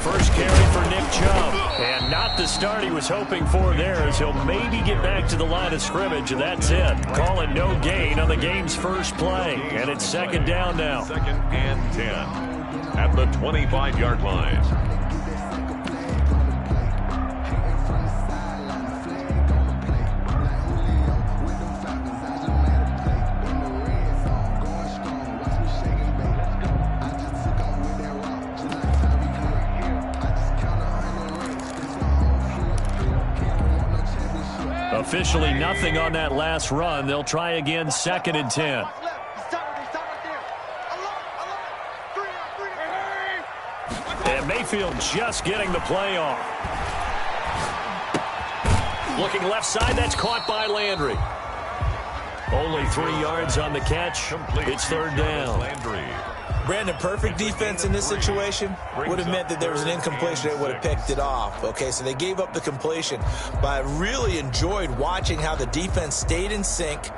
First carry for Nick Chubb. And not the start he was hoping for there, as he'll maybe get back to the line of scrimmage, and that's it. Call it no gain on the game's first play. And it's second down now. Second and 10 at the 25-yard line. Officially nothing on that last run. They'll try again, second and 10. And Mayfield just getting the play off. Looking left side, that's caught by Landry. Only 3 yards on the catch. It's third down. Brandon, perfect defense in this situation would have meant that there was an incompletion. They would have picked it off. Okay, so they gave up the completion. But I really enjoyed watching how the defense stayed in sync,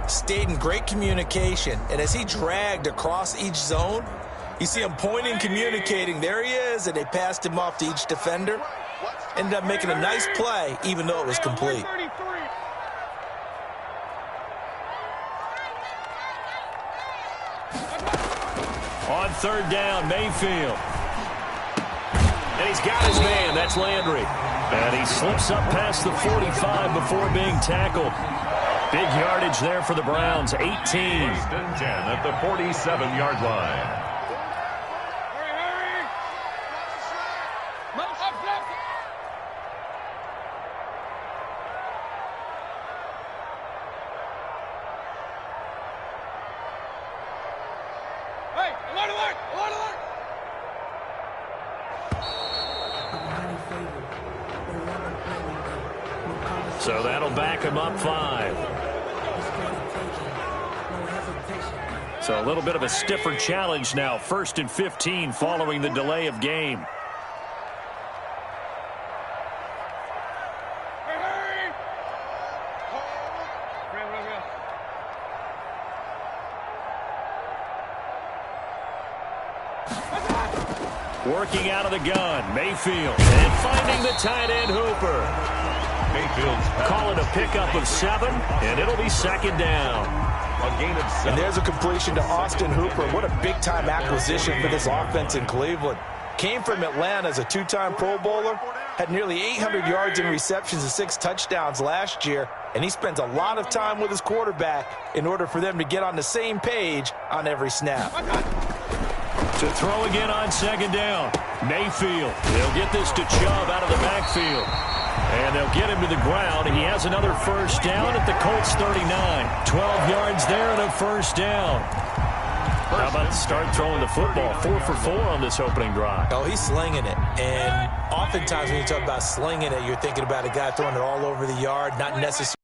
stayed in great communication. And as he dragged across each zone, you see him pointing, communicating. There he is, and they passed him off to each defender. Ended up making a nice play, even though it was complete. On third down, Mayfield. And he's got his man. That's Landry. And he slips up past the 45 before being tackled. Big yardage there for the Browns, 18. First and 10 at the 47-yard line. So that'll back him up 5. So a little bit of a stiffer challenge now. First and 15 following the delay of game. Working out of the gun, Mayfield. And finding the tight end, Hooper. Call it a pickup of 7, and it'll be second down. A gain of 7. And there's a completion to Austin Hooper. What a big-time acquisition for this offense in Cleveland. Came from Atlanta as a 2-time Pro Bowler, had nearly 800 yards in receptions and 6 touchdowns last year, and he spends a lot of time with his quarterback in order for them to get on the same page on every snap. To throw again on second down, Mayfield. They'll get this to Chubb out of the backfield. And they'll get him to the ground. He has another first down at the Colts 39. 12 yards there and a first down. How about to start throwing the football? 4 for 4 on this opening drive. Oh, he's slinging it. And oftentimes when you talk about slinging it, you're thinking about a guy throwing it all over the yard, not necessarily.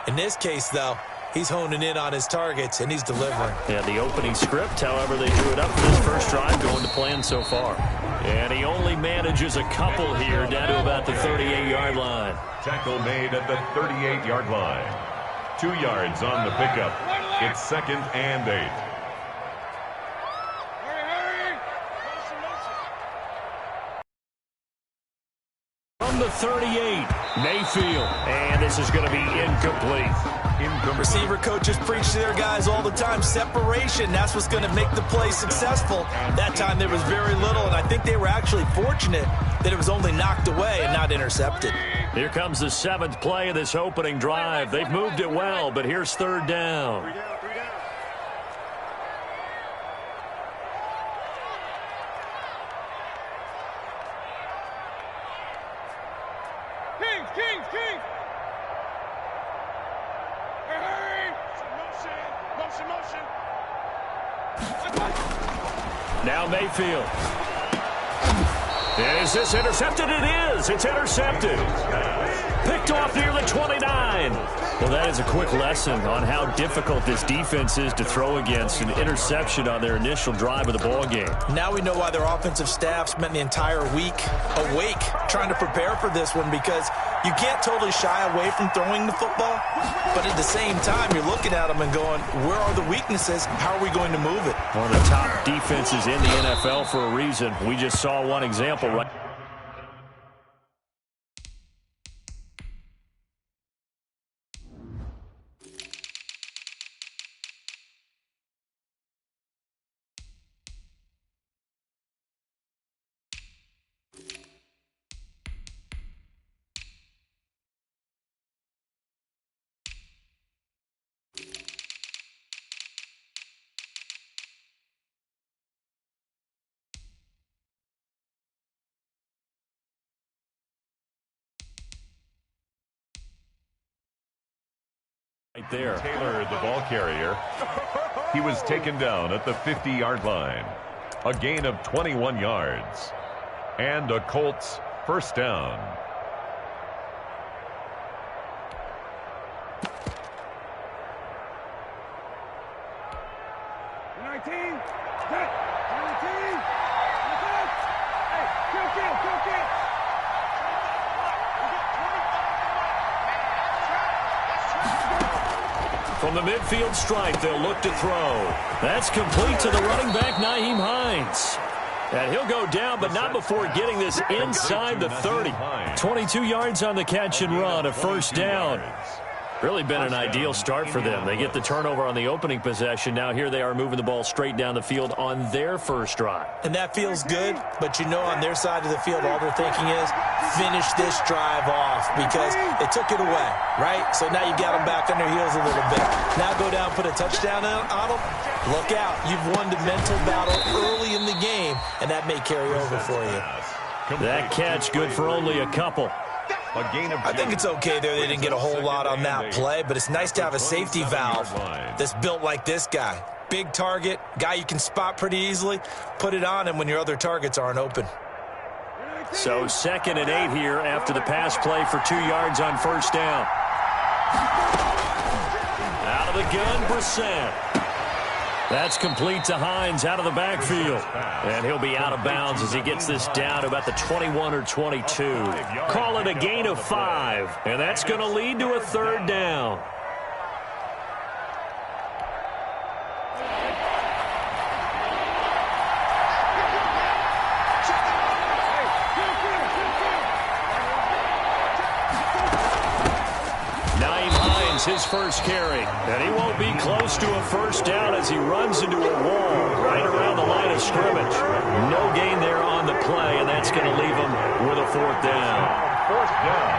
In this case, though, he's honing in on his targets, and he's delivering. Yeah, the opening script, however, they drew it up for this first drive, going to plan so far. And he only manages a couple here, down to about the 38-yard line. Tackle made at the 38-yard line. 2 yards on the pickup. It's second and 8. From the 38, Mayfield. And this is going to be incomplete. Receiver coaches preach to their guys all the time. Separation, that's what's going to make the play successful. That time there was very little, and I think they were actually fortunate that it was only knocked away and not intercepted. Here comes the 7th play of this opening drive. They've moved it well, but here's third down. Kings! Hurry! Motion! Now Mayfield. Is this intercepted? It is. It's intercepted. Picked off near the 29. Well, that is a quick lesson on how difficult this defense is to throw against. An interception on their initial drive of the ball game. Now we know why their offensive staff spent the entire week awake trying to prepare for this one, because You can't totally shy away from throwing the football, but at the same time, you're looking at them and going, where are the weaknesses? How are we going to move it? One of the top defenses in the NFL for a reason. We just saw one example right. Right there. Taylor, the ball carrier. He was taken down at the 50-yard line. A gain of 21 yards. And a Colts first down. From the midfield stripe, they'll look to throw. That's complete to the running back, Nyheim Hines. And he'll go down, but not before getting this inside the 30. 22 yards on the catch and run, a first down. Really been an ideal start for them. They get the turnover on the opening possession. Now here they are moving the ball straight down the field on their first drive. And that feels good, but you know on their side of the field, all they're thinking is finish this drive off because they took it away, right? So now you got them back on their heels a little bit. Now go down, put a touchdown on them. Look out. You've won the mental battle early in the game, and that may carry over for you. That catch good for only a couple. I think it's okay there. They didn't get a whole lot on that play, but it's nice to have a safety valve that's built like this guy. Big target, guy you can spot pretty easily. Put it on him when your other targets aren't open. So 2nd and 8 here after the pass play for 2 yards on first down. Out of the gun, Brissett. That's complete to Hines out of the backfield. And he'll be out of bounds as he gets this down to about the 21 or 22. Call it a gain of 5. And that's going to lead to a third down. His first carry, and he won't be close to a first down as he runs into a wall right around the line of scrimmage. No gain there on the play, and that's going to leave him with a fourth down. Fourth down.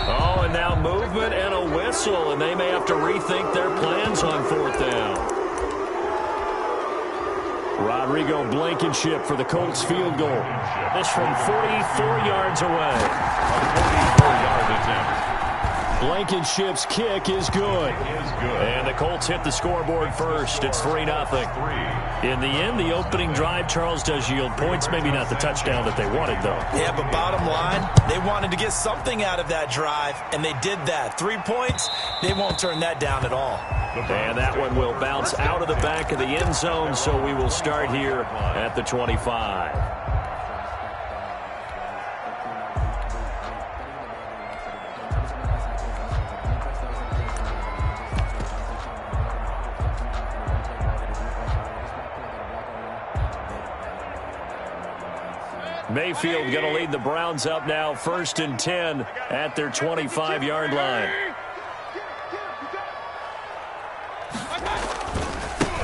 Oh, and now movement and a whistle, and they may have to rethink their plans on fourth down. Rodrigo Blankenship for the Colts field goal. This from 44 yards away. A 44-yard attempt. Blankenship's kick is good. And the Colts hit the scoreboard first. It's 3-0. In the end, the opening drive, Charles, does yield points. Maybe not the touchdown that they wanted, though. Yeah, but bottom line, they wanted to get something out of that drive, and they did that. 3 points, they won't turn that down at all. And that one will bounce out of the back of the end zone, so we will start here at the 25. Mayfield going to lead the Browns up now, 1st and 10 at their 25-yard line.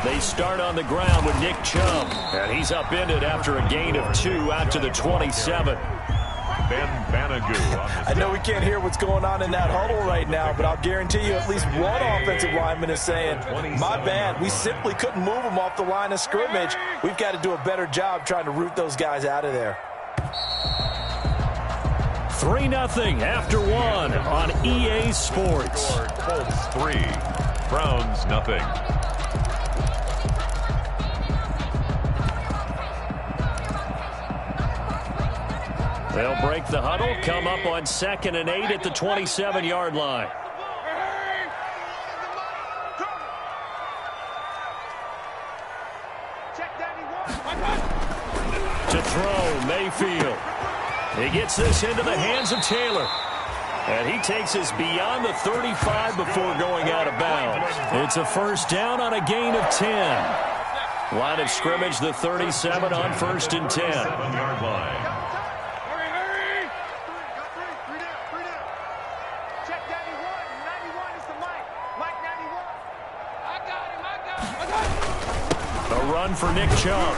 They start on the ground with Nick Chubb, and he's upended after a gain of 2 out to the 27. Ben Banagoo. I know we can't hear what's going on in that huddle right now, but I'll guarantee you at least one offensive lineman is saying, my bad, we simply couldn't move them off the line of scrimmage. We've got to do a better job trying to root those guys out of there. 3-0 after 1 on EA Sports. Colts 3, Browns nothing. They'll break the huddle, come up on 2nd and 8 at the 27-yard line. Mayfield. He gets this into the hands of Taylor. And he takes us beyond the 35 before going out of bounds. It's a first down on a gain of 10. Line of scrimmage, the 37 on 1st and 10. 7-yard line. Hurry! Check 91. 91 is the Mike. Mike 91. I got him. A run for Nick Chubb.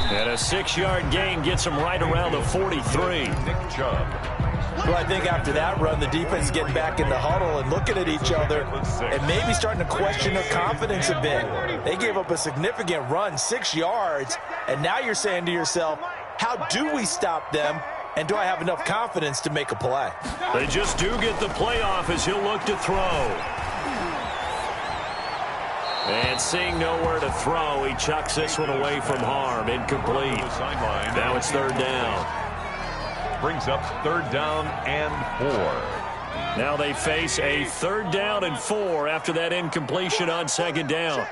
And a 6-yard gain gets him right around the 43. Nick Chubb. Well, I think after that run, the defense is getting back in the huddle and looking at each other and maybe starting to question their confidence a bit. They gave up a significant run, 6 yards, and now you're saying to yourself, how do we stop them, and do I have enough confidence to make a play? They just do get the play off as he'll look to throw. And seeing nowhere to throw, he chucks this one away from harm. Incomplete. Now it's 3rd down. Brings up 3rd down and 4. Now they face a 3rd down and 4 after that incompletion on 2nd down.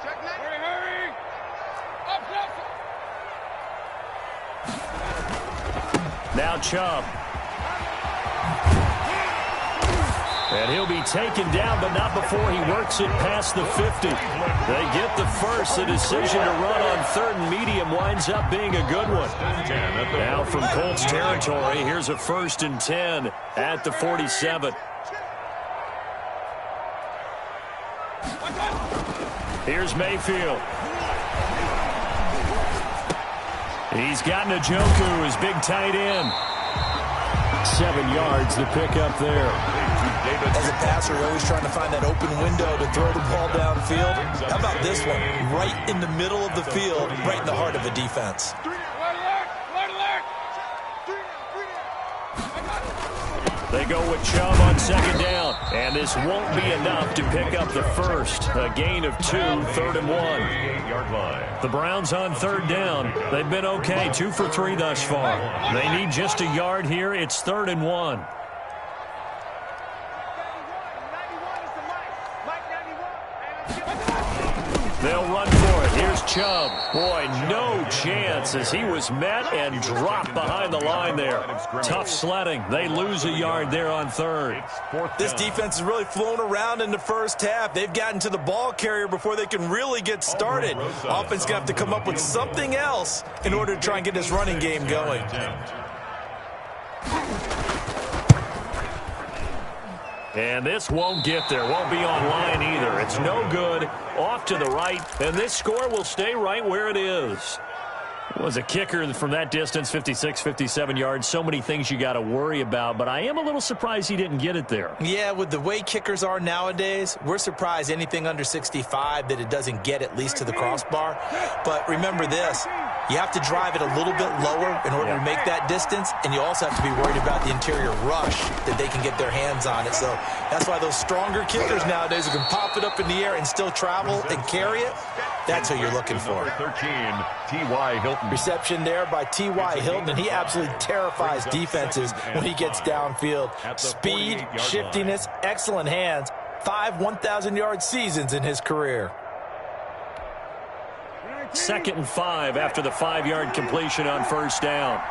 Hurry! Up. Now Chubb. And he'll be taken down, but not before he works it past the 50. They get the first. The decision to run on 3rd and medium winds up being a good one. Now from Colts territory, here's a 1st and 10 at the 47. Here's Mayfield. He's got Njoku, his big tight end. 7 yards to pick up there. As a passer, you're always trying to find that open window to throw the ball downfield. How about this one? Right in the middle of the field, right in the heart of a defense. They go with Chubb on 2nd down, and this won't be enough to pick up the first. A gain of 2, 3rd and 1. 8-yard line. The Browns on 3rd down. They've been okay, 2 for 3 thus far. They need just a yard here. It's 3rd and 1. They'll run for it. Here's Chubb. Boy, no chance as he was met and dropped behind the line there. Tough sledding. They lose a yard there on 3rd. This defense has really flown around in the first half. They've gotten to the ball carrier before they can really get started. Offense going to have to come up with something else in order to try and get this running game going. And this won't get there. Won't be online either. It's no good. Off to the right. And this score will stay right where it is. Was a kicker from that distance, 56, 57 yards. So many things you got to worry about, but I am a little surprised he didn't get it there. Yeah, with the way kickers are nowadays, we're surprised anything under 65 that it doesn't get at least to the crossbar. But remember this, you have to drive it a little bit lower in order to make that distance, and you also have to be worried about the interior rush that they can get their hands on it. So that's why those stronger kickers nowadays who can pop it up in the air and still travel and carry it, that's who you're looking for. 13, T.Y. Hilton. Reception there by T.Y. Hilton, and he absolutely terrifies defenses when he gets downfield. Speed, shiftiness, excellent hands. 5 1,000-yard seasons in his career. 2nd and 5 after the 5-yard completion on 1st down.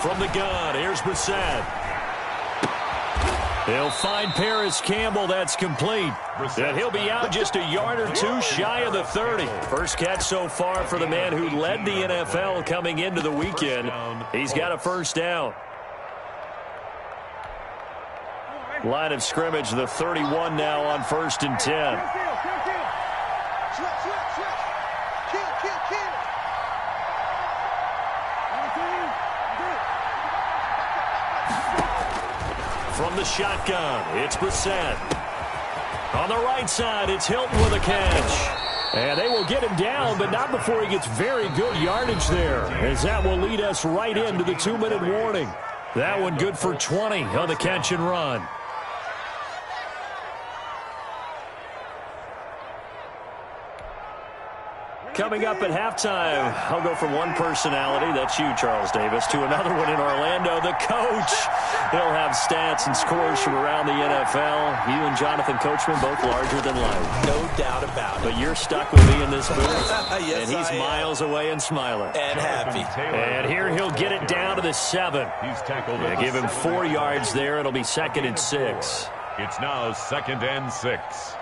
From the gun, here's Brissett. He'll find Paris Campbell. That's complete. And he'll be out just a yard or 2 shy of the 30. First catch so far for the man who led the NFL coming into the weekend. He's got a 1st down. Line of scrimmage, the 31 now on 1st and 10. From the shotgun, it's Brissett. On the right side, it's Hilton with a catch. And they will get him down, but not before he gets very good yardage there, as that will lead us right into the 2-minute warning. That one good for 20 on the catch and run. Coming up at halftime, I'll go from one personality, that's you, Charles Davis, to another one in Orlando, the coach. He'll have stats and scores from around the NFL. You and Jonathan Coachman, both larger than life. No doubt about it. But you're stuck with me in this booth. Yes, and he's miles away and smiling. And happy. And here he'll get it down to the 7. He's tackled. Give him 4 yards there. It'll be 2nd and 6. It's now 2nd and 6.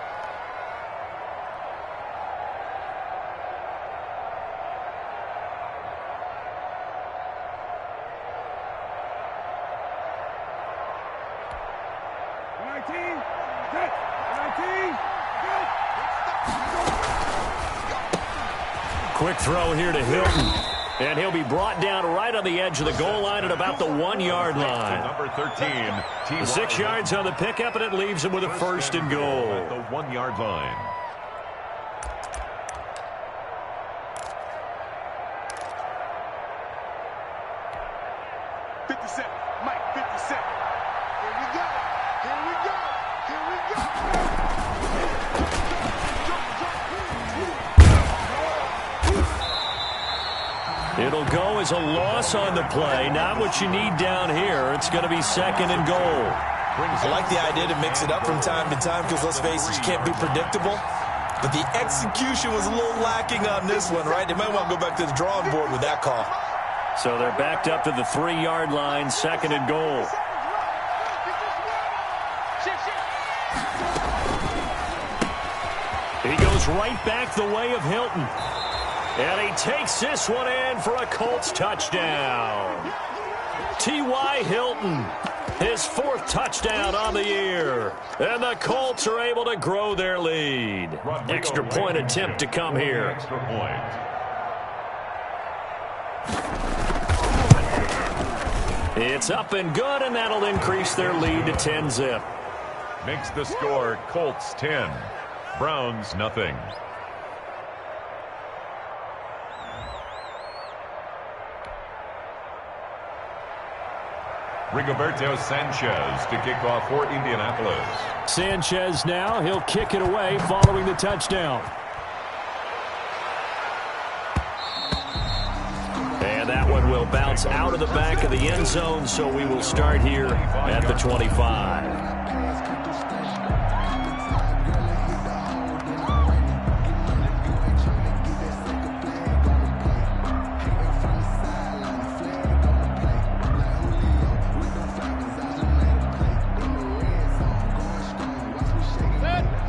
Quick throw here to Hilton. And he'll be brought down right on the edge of the goal line at about the 1-yard line. Number 13. 6 yards on the pickup, and it leaves him with a 1st and goal. At the 1-yard line. It'll go as a loss on the play. Not what you need down here. It's going to be 2nd and goal. I like the idea to mix it up from time to time because, let's face it, you can't be predictable. But the execution was a little lacking on this one, right? They might want to go back to the drawing board with that call. So they're backed up to the 3-yard line, 2nd and goal. He goes right back the way of Hilton. And he takes this one in for a Colts touchdown. T.Y. Hilton, his 4th touchdown on the year. And the Colts are able to grow their lead. Extra point attempt to come here. Extra point. It's up and good, and that'll increase their lead to 10-zip. Makes the score Colts 10, Browns nothing. Rigoberto Sanchez to kick off for Indianapolis. Sanchez now, he'll kick it away following the touchdown. And that one will bounce out of the back of the end zone, so we will start here at the 25.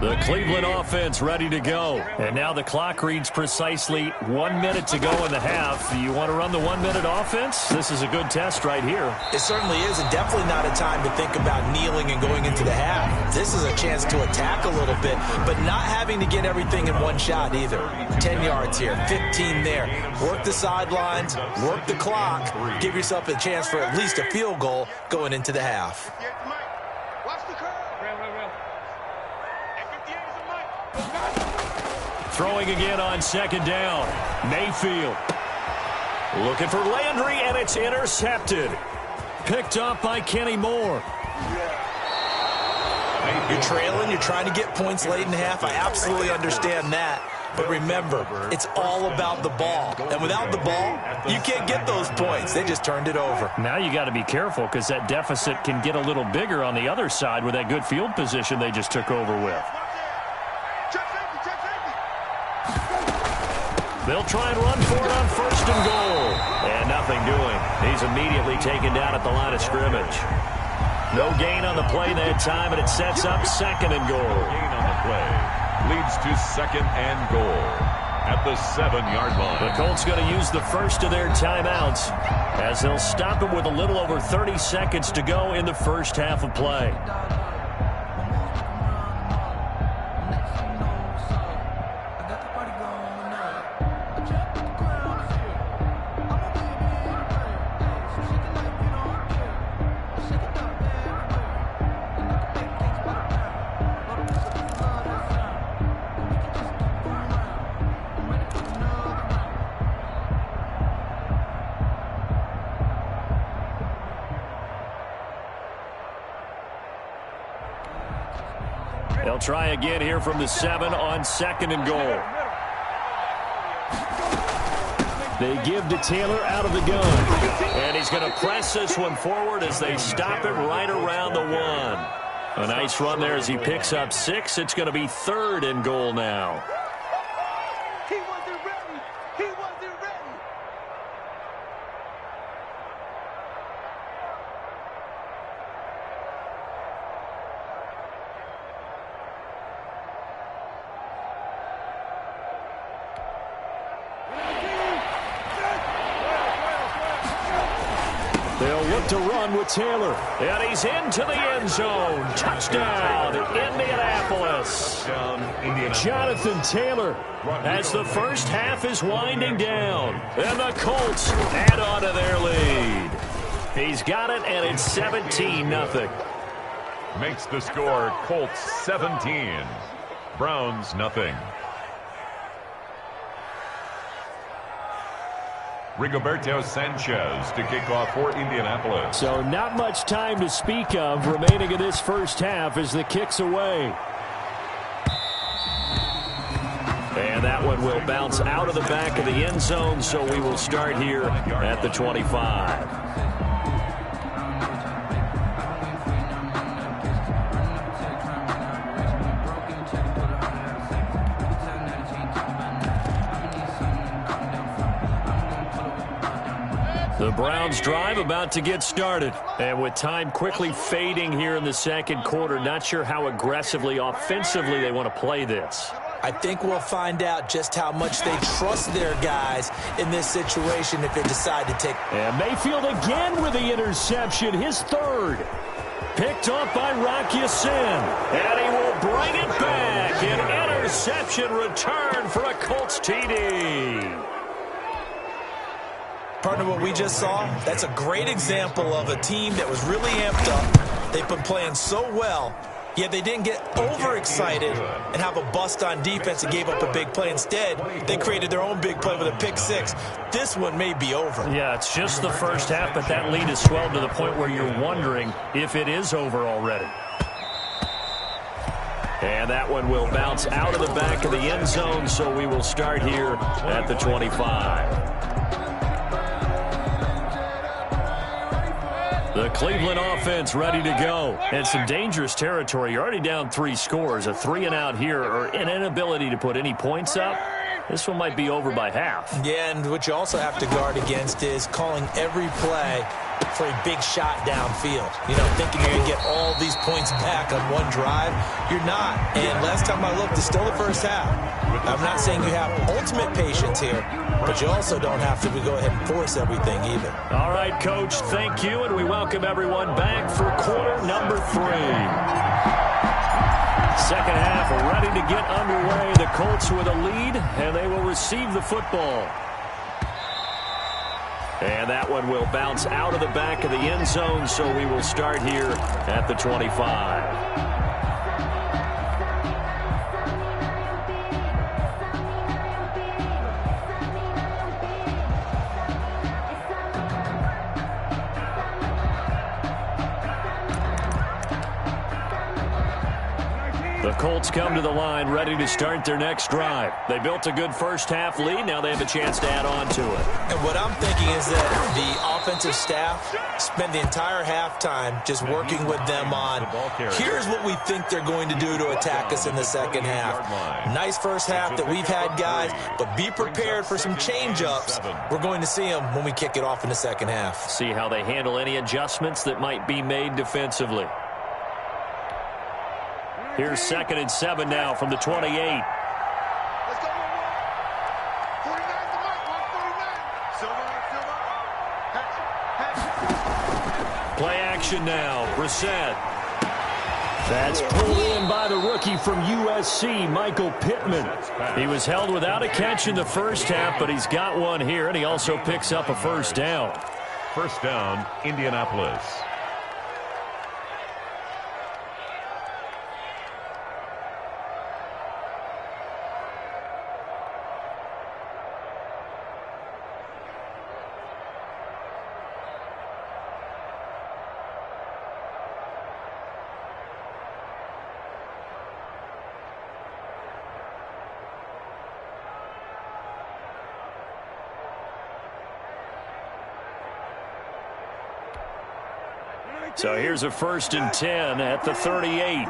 The Cleveland offense ready to go. And now the clock reads precisely 1 minute to go in the half. You want to run the 1-minute offense? This is a good test right here. It certainly is, and definitely not a time to think about kneeling and going into the half. This is a chance to attack a little bit, but not having to get everything in one shot either. 10 yards here, 15 there. Work the sidelines, work the clock, give yourself a chance for at least a field goal going into the half. Throwing again on 2nd down. Mayfield looking for Landry, and it's intercepted. Picked up by Kenny Moore. You're trailing, you're trying to get points late in the half. I absolutely understand that. But remember, it's all about the ball. And without the ball, you can't get those points. They just turned it over. Now you got to be careful because that deficit can get a little bigger on the other side with that good field position they just took over with. They'll try and run for it on 1st and goal. And nothing doing. He's immediately taken down at the line of scrimmage. No gain on the play that time, and it sets up 2nd and goal. Gain on the play leads to 2nd and goal at the 7-yard line. The Colts going to use the first of their timeouts as they'll stop it with a little over 30 seconds to go in the first half of play. They'll try again here from the 7 on 2nd and goal. They give to Taylor out of the gun. And he's going to press this one forward as they stop it right around the 1. A nice run there as he picks up 6. It's going to be 3rd and goal now. He wasn't ready. He wasn't ready. They'll look to run with Taylor. And he's into the end zone. Touchdown, Indianapolis. Jonathan Taylor as the first half is winding down. And the Colts add on to their lead. He's got it, and it's 17-0. Makes the score Colts 17. Browns nothing. Rigoberto Sanchez to kick off for Indianapolis. So not much time to speak of remaining in this first half as the kick's away. And that one will bounce out of the back of the end zone, so we will start here at the 25. The Browns drive about to get started. And with time quickly fading here in the second quarter, not sure how aggressively, offensively they want to play this. I think we'll find out just how much they trust their guys in this situation if they decide to take. And Mayfield again with the interception, his 3rd. Picked off by Rocky Sin. And he will bring it back. An interception return for a Colts TD. Partner, what we just saw, that's a great example of a team that was really amped up. They've been playing so well, yet they didn't get overexcited and have a bust on defense and gave up a big play. Instead, they created their own big play with a pick 6. This one may be over. Yeah, it's just the first half, but that lead has swelled to the point where you're wondering if it is over already. And that one will bounce out of the back of the end zone, so we will start here at the 25. The Cleveland offense ready to go. And some dangerous territory. You're already down 3 scores. A 3-and-out here, or an inability to put any points up. This one might be over by half. Yeah, and what you also have to guard against is calling every play for a big shot downfield. You know, thinking you're going to get all these points back on one drive. You're not. And last time I looked, it's still the first half. I'm not saying you have ultimate patience here, but you also don't have to go ahead and force everything either. All right, Coach, thank you, and we welcome everyone back for quarter number 3. Second half ready to get underway. The Colts with a lead, and they will receive the football. And that one will bounce out of the back of the end zone, so we will start here at the 25. The Colts come to the line ready to start their next drive. They built a good first half lead. Now they have a chance to add on to it. And what I'm thinking is that the offensive staff spend the entire halftime just working with them on, here's what we think they're going to do to attack us in the second half. Nice first half that we've had, guys, but be prepared for some change-ups. We're going to see them when we kick it off in the second half. See how they handle any adjustments that might be made defensively. Here's 2nd and 7 now from the 28. Let's go, 49 the mic, 149. Silver. Play action now. Brissett. That's pulled in by the rookie from USC, Michael Pittman. He was held without a catch in the first half, but he's got one here, and he also picks up a first down. First down, Indianapolis. So here's a 1st and 10 at the 38.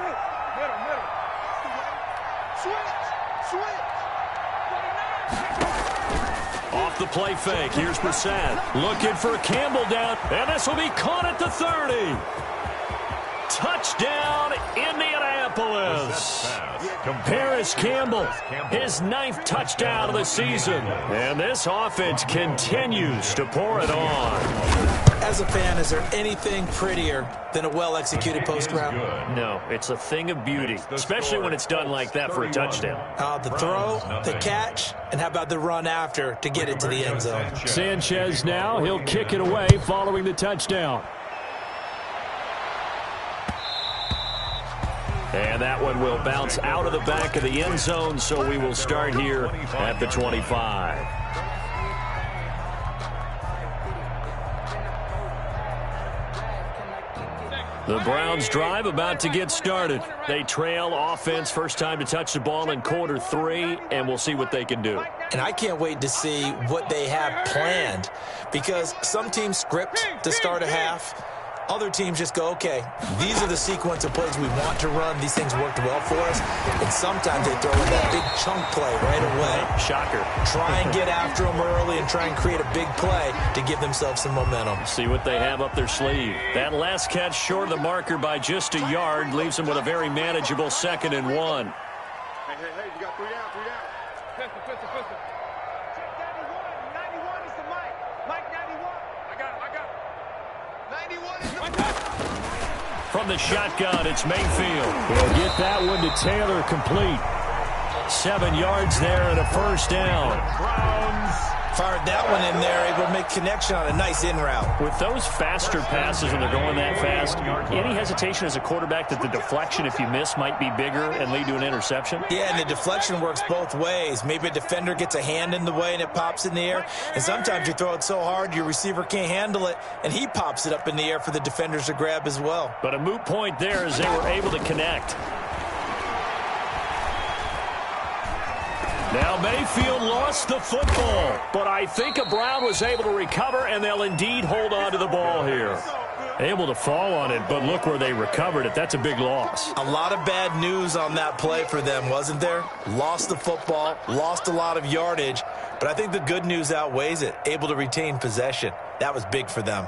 Off the play fake. Here's Brissett. Looking for Campbell down. And this will be caught at the 30. Touchdown, Indianapolis. Paris Campbell, his 9th touchdown of the season. And this offense continues to pour it on. As a fan, is there anything prettier than a well-executed post route? No, it's a thing of beauty, especially when it's done like that for a touchdown. The throw, the catch, and how about the run after to get it to the end zone? Sanchez now, he'll kick it away following the touchdown. And that one will bounce out of the back of the end zone, so we will start here at the 25. The Browns drive about to get started. They trail offense, first time to touch the ball in quarter 3, and we'll see what they can do. And I can't wait to see what they have planned, because some teams script to start a half. Other teams just go, okay, these are the sequence of plays we want to run. These things worked well for us. And sometimes they throw in that big chunk play right away. Shocker. Try and get after them early and try and create a big play to give themselves some momentum. See what they have up their sleeve. That last catch short of the marker by just a yard leaves them with a very manageable 2nd and 1. Hey, you got 3 down. Pistol. Check 91. 91 is the Mike. Mike 91. I got it. 91 is the Mike. From the shotgun, it's Mayfield. He'll get that one to Taylor, complete. 7 yards there and a 1st down. Browns. Fired that one in there, able to make connection on a nice in route. With those faster passes when they're going that fast, any hesitation as a quarterback that the deflection, if you miss, might be bigger and lead to an interception? Yeah, and the deflection works both ways. Maybe a defender gets a hand in the way and it pops in the air. And sometimes you throw it so hard your receiver can't handle it, and he pops it up in the air for the defenders to grab as well. But a moot point there as they were able to connect. Now Mayfield lost the football, but I think a Brown was able to recover, and they'll indeed hold on to the ball here. Able to fall on it, but look where they recovered it. That's a big loss. A lot of bad news on that play for them, wasn't there? Lost the football, lost a lot of yardage, but I think the good news outweighs it. Able to retain possession. That was big for them.